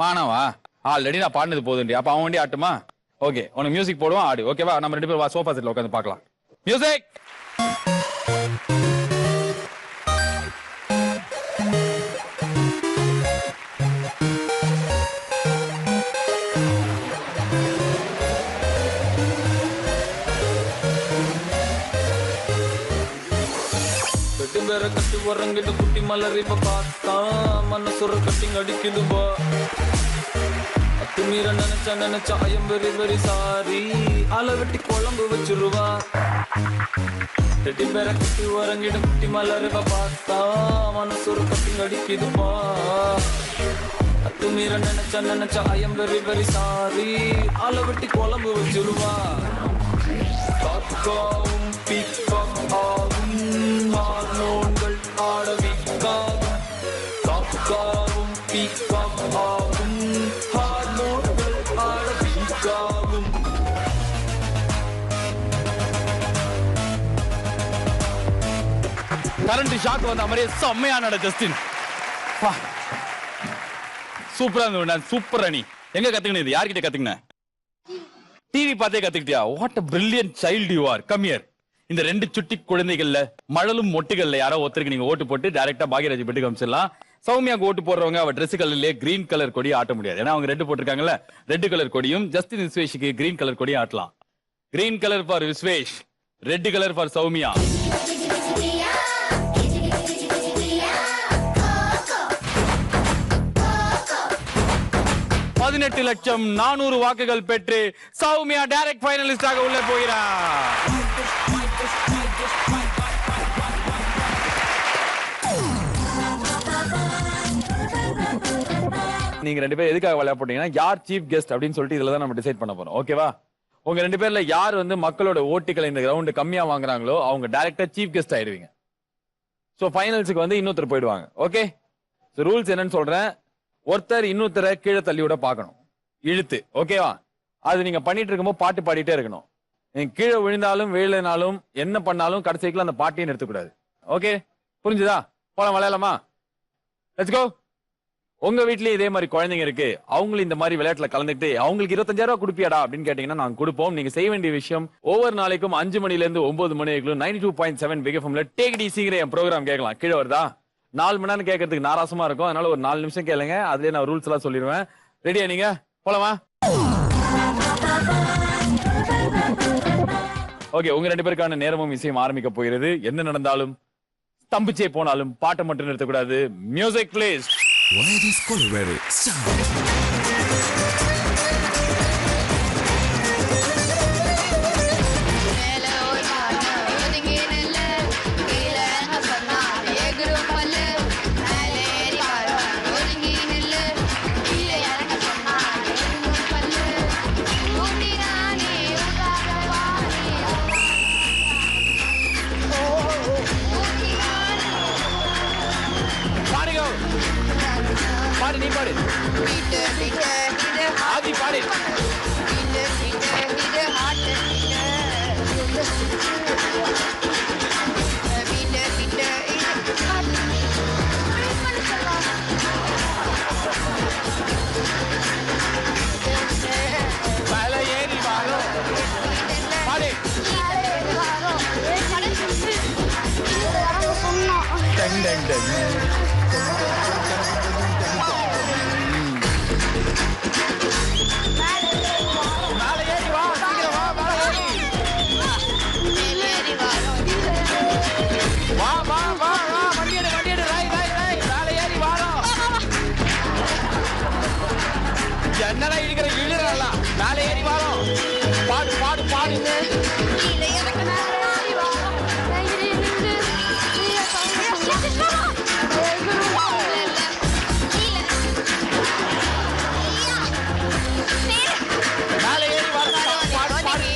வானாவா? ஆல்ரெடி நான் பாடினது போதுண்டி. அப்ப அவன் வண்டி ஆட்டுமா? ஓகே உனக்கு மியூசிக் போடுவோம், ஆடு. ஓகேவா? நம்ம 2 பேரும் சோஃபா செட்ல உட்காந்து பார்க்கலாம். மியூசிக். உறங்கிட்டு குட்டி மலர் இப்ப பார்த்தா மனசுற கட்டிங் அடிக்குதுப்பா அத்துமீற நினைச்சா ஐயம் வெரி வெரி சாரி அலை வெட்டி குழம்பு வச்சிருவா ரெட்டி பேர குட்டி உறங்கிட்டு குட்டி மலர் இப்ப பார்த்தா மனசுற கட்டிங் அடிக்குதுப்பா அத்துமீற நினைச்சா ஐயம் வெரி வெரி சாரி அலை வெட்டி குழம்பு வச்சிருவா காக்காவும் பீக்காவும் ஹார்மோன்கள் ஆடவிக்காகும் காக்காவும் பீக்காவும் ஹார்மோன்கள் ஆடவிக்காகும் கரண்ட் ஷாக் வந்த மாதிரியே செம்மையான ஜஸ்டின் சூப்பரா இருந்தது சூப்பர் அணி எங்க கத்துக்கினது யார்கிட்ட கத்துக்கின டிவி பார்த்தே கத்துக்கிட்டியா what a brilliant child you are come here இந்த ரெண்டு சுட்டி குழந்தைகள்ல மழலும் மொட்டுகள்ல யாரோ ஒருத்தருக்கு நீங்க ஓட்டு போட்டு டைரக்டா பாகியராஜ் பெட்டுக்கு அமிச்சிடலாம் சௌமியாக்கு ஓட்டு போடுறவங்க அவ ட்ரெஸ் கலர்லயே கிரீன் கலர் கொடி ஆட்ட முடியாது ஏன்னா அவங்க ரெட் போட்டிருக்காங்கல்ல ரெட் கலர் கொடியும் ஜஸ்டின் விஸ்வேஷுக்கு கிரீன் கலர் கொடி ஆட்டலாம் green colour for Vishwesh red colour for Soumya 18,400,000 வாக்குகள் பெற்று சௌமியா டைரக்ட் ஃபைனலிஸ்டாக உள்ளே போகிறார். நீங்க ரெண்டு பேரும் எதுக்காக விளையாட போட்டீங்கன்னா யார் சீஃப் கெஸ்ட் அப்படின்னு சொல்லிட்டு இதுல தான் நம்ம டிசைட் பண்ண போறோம். ஓகேவா? உங்க ரெண்டு பேர்ல யார் வந்து மக்களோட ஓட்டுகளை இந்த கிரவுண்ட் கம்மியா வாங்குறாங்களோ அவங்க டைரக்டா சீஃப் கெஸ்ட் ஆயிடுவீங்க. சோ ஃபைனல்ஸ்க்கு வந்து இன்னொருத்தர் போயிடுவாங்க. ஓகே? சோ ரூல்ஸ் என்னன்னு சொல்றேன். ஒருத்தர் இன்னொருத்தரை கீழே தள்ளி விட பார்க்கணும். இழுத்து. ஓகேவா? அது நீங்க பண்ணிட்டு இருக்கும்போது பாட்டு பாடிட்டே இருக்கணும். நீங்க கீழே விழுந்தாலும் விழனாலும் என்ன பண்ணாலும் கடைசிக்குள்ள அந்த பாட்டையும் நிறுத்தக்கூடாது. ஓகே? புரிஞ்சுதா? போலாம் விளையாடலாமா? Let's go. உங்க வீட்லயே இதே மாதிரி குழந்தைங்க இருக்கு, அவங்களும் இந்த மாதிரி விளையாட்டுல கலந்துட்டு அவங்களுக்கு 25,000 கொடுப்பியாடா அப்படின்னு கேட்டீங்கன்னா நாங்க கொடுப்போம். நீங்க செய்ய வேண்டிய விஷயம் ஒவ்வொரு நாளைக்கும் 5 மணில இருந்து 9 மணி வரைக்கும் 92.7 பிக் எஃப்எம்ல டேக் இட் ஈஸிங்கிற என் ப்ரோக்ராம் கேட்கலாம். கீழே வருதா? 4 மணி நேரம் கேட்கறதுக்கு நாராசமா இருக்கும். அதனால ஒரு 4 நிமிஷம் கேளுங்க. அதுலயே நான் ரூல்ஸ் எல்லாம் சொல்லிடுவேன். ரெடியா நீங்க? போலாமா? ஓகே, உங்க ரெண்டு பேருக்கான நேரமும் விஷயம் ஆரம்பிக்க போகிறது. என்ன நடந்தாலும் தம்பிச்சே போனாலும் பாட்டை மட்டும் நிறுத்தக்கூடாது. Music please. Why this Colorado sound? பாடு, நீ பாடு. ஆதி பாடு. மேல ஏறி வாரும். பாடு. Tongue tongue tongue. என்னடா இருக்கிற இழுறா மேல ஏறி வாரோம். பாடு பாடு பாடு. மேல ஏறி வாரோம். பாடு பாடு.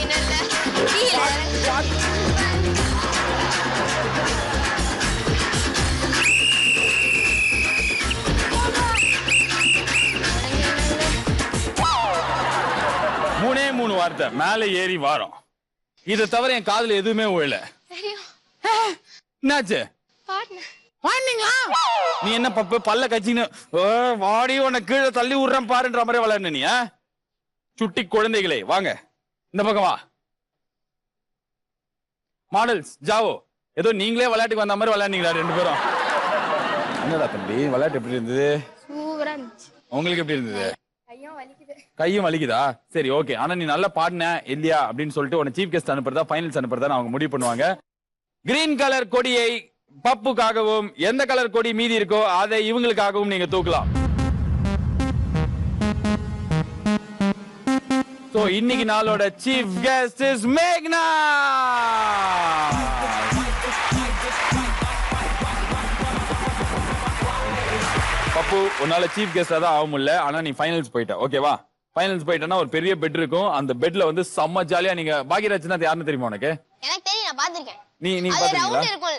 மூணு வார்த்தை மேல ஏறி வாரோம். இதை தவிர என் காதுல எதுவுமே விழல. என்னாச்சு? நீ என்ன பல்ல கச்சின்னு வாடி உன்னை கீழே தள்ளி விடுறேன் பாருன்ற மாதிரி விளையாடு. நீ சுட்டி குழந்தைகளே வாங்க இந்த பக்கம் வா. மாடல்ஸ் ஜாவோ ஏதோ நீங்களே விளையாட்டுக்கு வந்த மாதிரி விளையாடுனீங்களா ரெண்டு பேரும்? என்னடா தம்பி விளையாட்டு எப்படி இருந்தது? உங்களுக்கு எப்படி இருந்தது? கையும் வலிக்குதா? சரி ஓகே. ஆனா நீ நல்லா பாடின இல்லையா அப்படின்னு சொல்லிட்டு உன்னை சீஃப் கெஸ்ட் அனுப்புறதா ஃபைனல்ஸ் அனுப்புறதா அவங்க முடிவு பண்ணுவாங்க. கிரீன் கலர் கொடியை பப்புக்காகவும் எந்த கலர் கொடி மீதி இருக்கோ அதை இவங்களுக்காகவும் நீங்க தூக்கலாம். சோ இன்னைக்கு நாளோட சீஃப் கெஸ்ட் இஸ் மேக்னா. பப்பு உன்னால சீஃப் கெஸ்டா தான் ஆக முடியல, ஆனா நீ ஃபைனல்ஸ் போயிட்ட. ஓகேவா? ஃபைனல்ஸ் போயிட்டனா ஒரு பெரிய பெட் இருக்கும். அந்த பெட்ல வந்து செம்ம ஜாலியா நீங்க பாக்கியராஜ்னா யாருன்னு தெரியுமா உனக்கு? எனக்கு தெரியும், நான் பாத்துர்க்கேன். நீ பாத்தீங்களா? ரவுண்ட் இருக்கும்.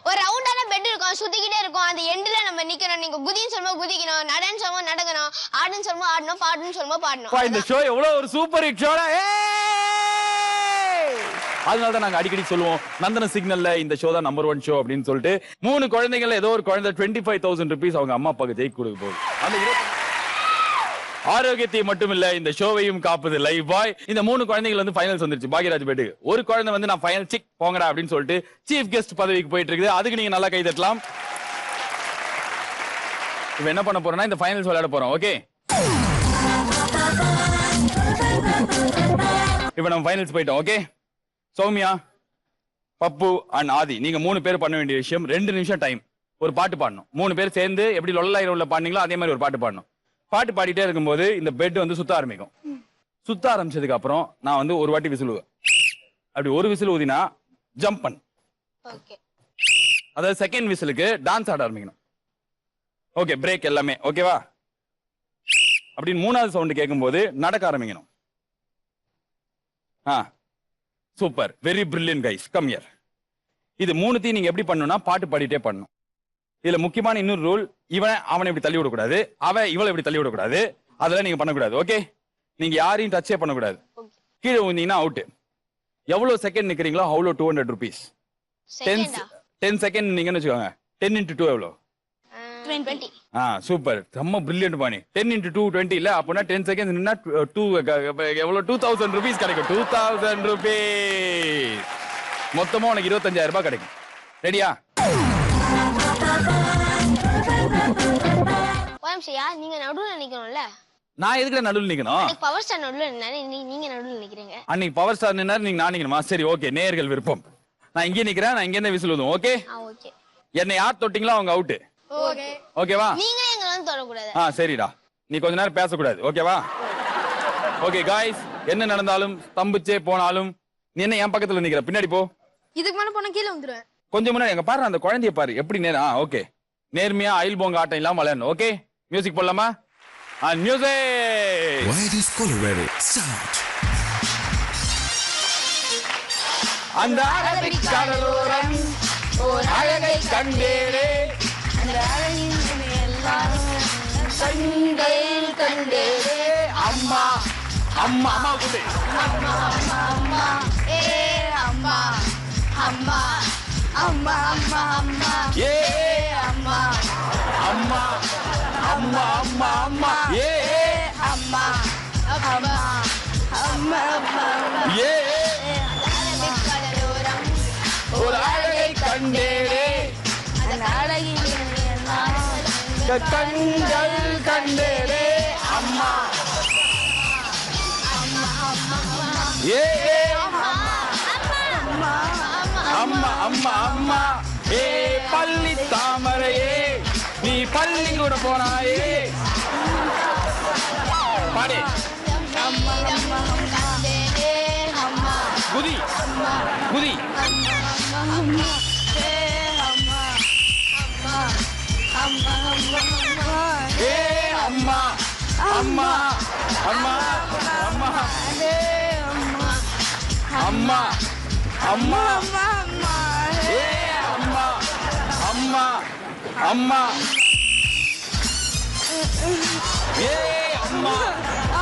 ஒரு ரவுண்டான பெட் இருக்கும், சுத்திக்கிட்டே இருக்கும். அந்த எண்ட்ல நம்ம நிக்கணும். நீங்க குதின்னு சொல்லும்போது குதிக்கணும், நடன்னு சொல்லும்போது நடக்கணும், ஆடுன்னு சொல்லும்போது ஆடணும், பாடுன்னு சொல்லும்போது பாடணும். இந்த ஷோ எவ்வளவு ஒரு சூப்பர் ஹிட் ஷோடா. அதனால தான் நாங்க அடிக்கடி சொல்லுவோம் நந்தன சிக்னல்ல இந்த ஷோ தான் நம்பர் 1 ஷோ அப்படின்னு சொல்லிட்டு. 3 குழந்தைகள் ஏதோ ஒரு குழந்தை 25,000 rupees அவங்க அம்மா அப்பாவுக்கு ஜெயிக்க கொடுக்க போகுது. அந்த ஆரோக்கியத்தை மட்டும் இல்ல இந்த ஷோவையும் காப்புது லைவ் பாய். இந்த 3 குழந்தைகள் வந்து ஃபைனல்ஸ் வந்துருச்சு பாக்கியராஜ் பேட்டுக்கு. ஒரு குழந்தை வந்து நான் ஃபைனல் சிக் போங்கடா அப்படின்னு சொல்லிட்டு சீஃப் கெஸ்ட் பதவிக்கு போயிட்டு இருக்குது. அதுக்கு நீங்க நல்லா கை தட்டலாம். இப்ப என்ன பண்ண போறோம்னா இந்த ஃபைனல்ஸ் விளையாட போறோம். ஓகே, இப்ப நம்ம ஃபைனல்ஸ் போயிட்டோம். ஓகே, சௌமியா, பப்பு அண்ட் ஆதி நீங்க 3 பேர் பண்ண வேண்டிய விஷயம் 2 நிமிஷம் டைம். ஒரு பாட்டு பாடணும். 3 பேர் சேர்ந்து எப்படி லொல்லாயிரம்ல பாடுனீங்களோ அதே மாதிரி ஒரு பாட்டு பாடணும். பாட்டு பாடிட்டே இருக்கும்போது இந்த பெட் வந்து சுத்த ஆரம்பிக்கும். சுத்த ஆரம்பிச்சதுக்கு அப்புறம் நான் வந்து ஒரு வாட்டி விசில் ஊதுவேன். அப்படி ஒரு விசில் ஊதினா ஜம்ப் பண்ணு. அதாவது செகண்ட் விசிலுக்கு டான்ஸ் ஆட ஆரம்பிக்கணும். ஓகே, பிரேக் எல்லாமே ஓகேவா? அப்படின்னு 3வது சவுண்ட் கேட்கும்போது நடக்க ஆரம்பிக்கணும். Super, very brilliant guys, come here. இது 3த்தையும் நீங்க எப்படி பண்ணணும்னா பாட்டு பாடிட்டே பண்ணணும். இதுல முக்கியமான இன்னொரு ரூல், அவனை இப்படி தள்ளி விடக்கூடாது, இவளை இப்படி தள்ளி விடக்கூடாது. அதெல்லாம் நீங்க பண்ணக்கூடாது. ஓகே, நீங்க யாரையும் டச்சே பண்ணக்கூடாது. கீழே வந்தீங்கன்னா அவுட். எவ்வளவு செகண்ட் நிக்கிறீங்களோ அவ்வளோ 200 rupees. 10 செகண்ட் நீங்கன்னு வச்சுக்கோங்க. 10 into 2 எவ்வளோ? 20. சூப்பர், செம்ம பிரில்லியன்ட் பாணி. 10 into 2 20 இல்ல, அப்படின்னா 10 செகண்ட்ஸ் நின்னா எவ்வளவு 2000 rupees கிடைக்கும். 2000 rupees மொத்தமா உனக்கு 25,000 ரூபாய் கிடைக்கும். ரெடியா? நீங்க நடுவுல நிக்கணும்ல. நான் எதுக்கு நடுவுல நிக்கணும்? பவர் ஸ்டார் நடுவுல நின்னாரு, நீங்க நடுவுல நிக்கிறீங்க. அன்னைக்கு பவர் ஸ்டார் நின்னாரு, நீங்க நான் நிக்கணுமா? சரி ஓகே, நேயர்கள் விருப்பம். நான் இங்கே நிக்கிறேன், நான் இங்க இருந்து விசில் ஊதும். ஓகே, என்னை யார் தொட்டிங்களோ அவங்க அவுட். ஓகேவா? நீங்க எங்களை வந்து தொடக்கூடாது. சரிடா, நீ கொஞ்ச நேரம் பேசக்கூடாது. ஓகேவா? ஓகே காய்ஸ், என்ன நடந்தாலும் ஸ்தம்பிச்சே போனாலும் நீ என்ன என் பக்கத்துல நிக்கிற? பின்னாடி போ. இதுக்கு மேல போனா கீழே வந்துருவேன். கொஞ்சம் முன்னாடி எங்க பாரு, அந்த குழந்தைய பாரு எப்படி நேரம். ஓகே, நேர்மையா அயில் போங்க ஆட்டம் இல்லாம விளையாடணும். ஓகே, மியூசிக் போடலாமா? Music. Why this Colorado sound? அந்த அரபிக் கடலோரம் ஒரு அழகை கண்டேனே, அந்த அழகின் எல்லாரும் கண்கள் கண்டேனே. அம்மா அம்மா அம்மா கூடு. அம்மா அம்மா அம்மா ஏ அம்மா அம்மா அம்மா அம்மா அம்மா ஏ அம்மா அம்மா அம்மா அம்மா அம்மா ஏ அம்மா அம்மா அம்மா அம்மா ஏ அரபிக் கடலோரம் ஒரு அழகை கண்டேனே, அந்த அழகின் கண்கள் கண்டேனே. அம்மா ஏ அம்மா அம்மா அம்மா ஏ பள்ளி தாமரையே, நீ பள்ளி கூட போனாயே. பாடு. குதி குதி. ஏ அம்மா அம்மா அம்மா அம்மா அம்மா அம்மா ஏ அம்மா அம்மா அம்மா ஏ அம்மா அம்மா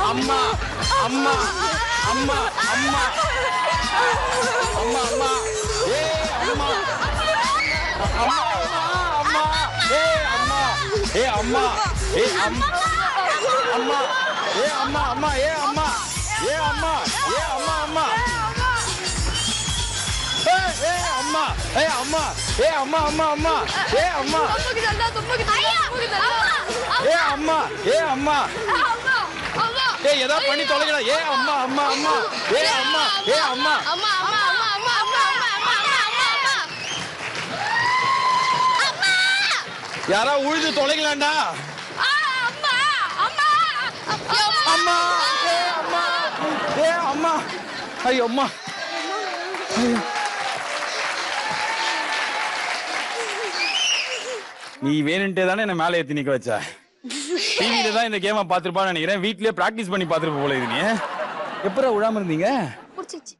அம்மா அம்மா அம்மா அம்மா அம்மா ஏ அம்மா அம்மா அம்மா ஏ அம்மா ஏ அம்மா ஏ அம்மா அம்மா ஏ அம்மா அம்மா ஏ அம்மா ஏ அம்மா ஏ அம்மா அம்மா ஏ அம்மா ஏ அம்மா ஏ அம்மா அம்மா அம்மா ஏ அம்மா ஏ அம்மா ஏ அம்மா ஏ ஏதாவது பண்ணி தொலைங்கடா. ஏ அம்மா அம்மா அம்மா ஏ அம்மா ஏ அம்மா அம்மா அம்மா அம்மா அம்மா அம்மா அம்மா அம்மா அம்மா யாரா உழுது தொலைங்களாண்டா. அம்மா அம்மா அம்மா அம்மா அம்மா ஐயோ அம்மா. நீ வேணுன்ட்டே தானே என்ன மேலே ஏத்தி நிக்க வச்ச. டிவில தான் இந்த கேமை பாத்துருப்பான்னு நினைக்கிறேன். வீட்லயே பிராக்டிஸ் பண்ணி பாத்துருப்ப போல. இது நீ எப்பறம் விழாம இருந்தீங்க? புடிச்சிச்சு.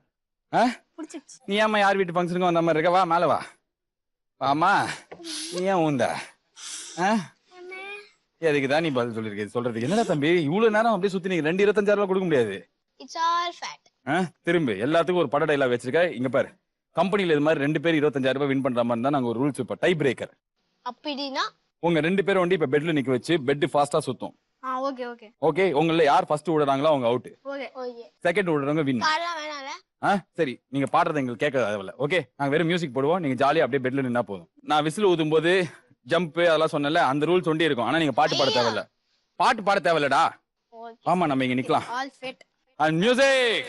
நீ ஏமா யார் வீட்டு ஃபங்க்ஷனுக்கு வந்த மாதிரி இருக்க? வா மேல வா. ஆமா நீ ஏன் ஊந்த? அதுக்குதான் நீ பதில் சொல்லிருக்க. சொல்றதுக்கு என்னடா தம்பி இவ்வளவு நேரம் அப்படியே சுத்தி நீங்க 2,25,000 கொடுக்க முடியாது. It's all fate. திரும்ப எல்லாத்துக்கும் ஒரு பட டைலாக் வச்சிருக்க. இங்க பாரு, கம்பெனில இது மாதிரி 2 பேர் 25,000 வின் பண்ற மாதிரி தான் நாங்க ஒரு ரூல்ஸ் இப்ப டை பிரேக்கர். அப்படினா உங்க 2 பேரும் வந்து இப்ப பெட்ல நிக்க வச்சு பெட் ஃபாஸ்டா சுத்தும். Okay okay okay. உங்கள யார் ஃபர்ஸ்ட் விடுறாங்களோ அவங்க அவுட். Okay okay. செகண்ட் விடுறவங்க வின். பாடலாம் வேணால. சரி நீங்க பாடுறது எங்களுக்கு கேட்க தேவையில்ல. ஓகே நாங்க வெறும் மியூசிக் போடுவோம். நீங்க ஜாலியா அப்படியே பெட்ல நின்னா போதும். நான் விசில் ஊதும் போது ஜம்ப் அதெல்லாம் சொன்னல, அந்த ரூல்ஸ் ஒண்டி இருக்கும். ஆனா நீங்க பாட்டு பாட தேவையில்ல. பாட்டு பாட தேவையில்லடா. ஆமா நம்ம இங்க நிக்கலாம். All fit. And music.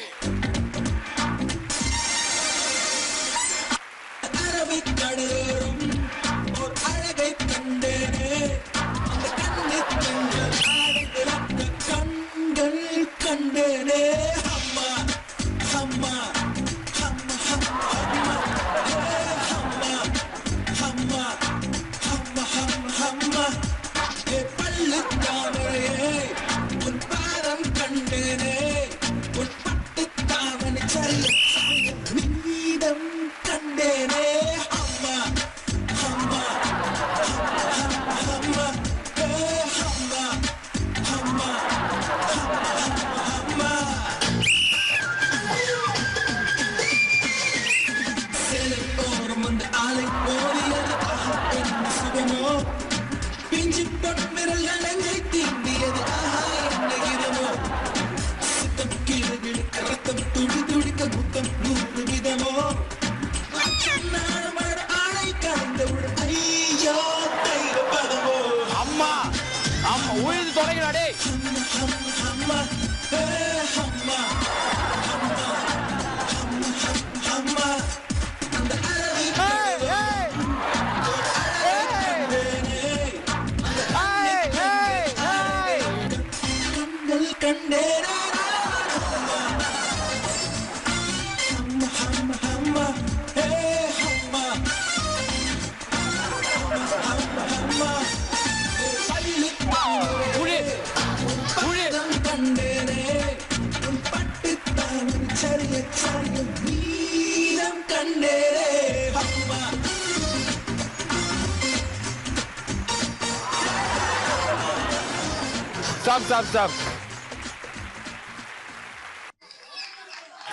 Stop.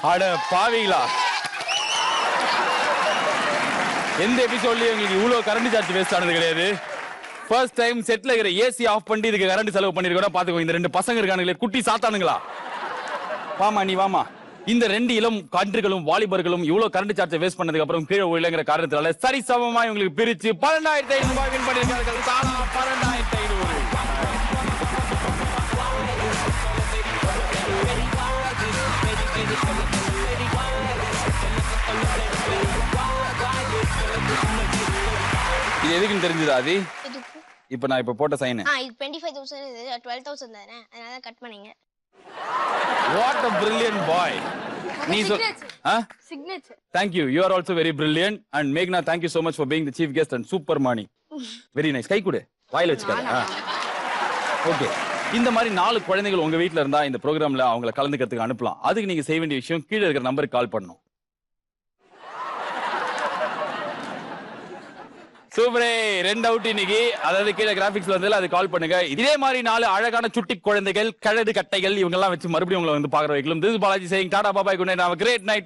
அட பாவீங்களா, எந்த எபிசோட்லயும் உங்களுக்கு இவ்வளவு கரண்ட் சார்ஜ் வேஸ்ட் ஆனது கிடையாது. ஃபர்ஸ்ட் டைம் செட்ல இருக்கிற ஏசி ஆஃப் பண்ணி இதுக்கு கரண்ட் செலவு பண்ணிருக்கோம். பாத்துக்கோ, இந்த 2 பசங்க இருக்கானுங்களே குட்டி சாத்தானுங்களா. வாமா நீ வாமா. இந்த 2 இளம் கன்றுகளும் வாலிபர்களும் இவ்வளவு கரண்ட் சார்ஜ் வேஸ்ட் பண்ணதுக்கு அப்புறம் கீழே விழுங்கிற காரணத்தினால சரிசமமா இவங்களுக்கு பிரிச்சு 12,500 ரூபாய் வின் பண்ணிருக்கார்கள். 12,500. இது எதுக்குன்னு தெரிஞ்சதா? அது இப்ப நான் இப்ப போட்ட சைன். இது 25,000 இது 12,000 தானே, அதனால கட் பண்ணீங்க. What a brilliant boy. நீ signature. Thank you. You are also very brilliant. And Meghna, thank you so much for being the chief guest and super money. Very nice. கை கொடு. வாயில வச்சுக்காத. ஓகே. இந்த மாதிரி 4 குழந்தைகள் உங்க வீட்ல இருந்தா இந்த ப்ரோகிராம்ல அவங்கள கலந்துக்கிறதுக்கு அனுப்பலாம். அதுக்கு நீங்க செய்ய வேண்டிய விஷயம் கீழ இருக்கிற நம்பருக்கு கால் பண்ணணும். சூப்பரே, 2 அவுட் இன்னைக்கு. அதாவது கீழே கிராபிக்ஸ்ல வந்ததுல அது கால் பண்ணுங்க. இதே மாதிரி 4 அழகான சுட்டி குழந்தைகள், கழடு கட்டைகள் இவங்க எல்லாம் வச்சு மறுபடியும் உங்களை வந்து பாக்குற வைக்கலாம். This is Balaji saying tata bye bye good night. Have a great night.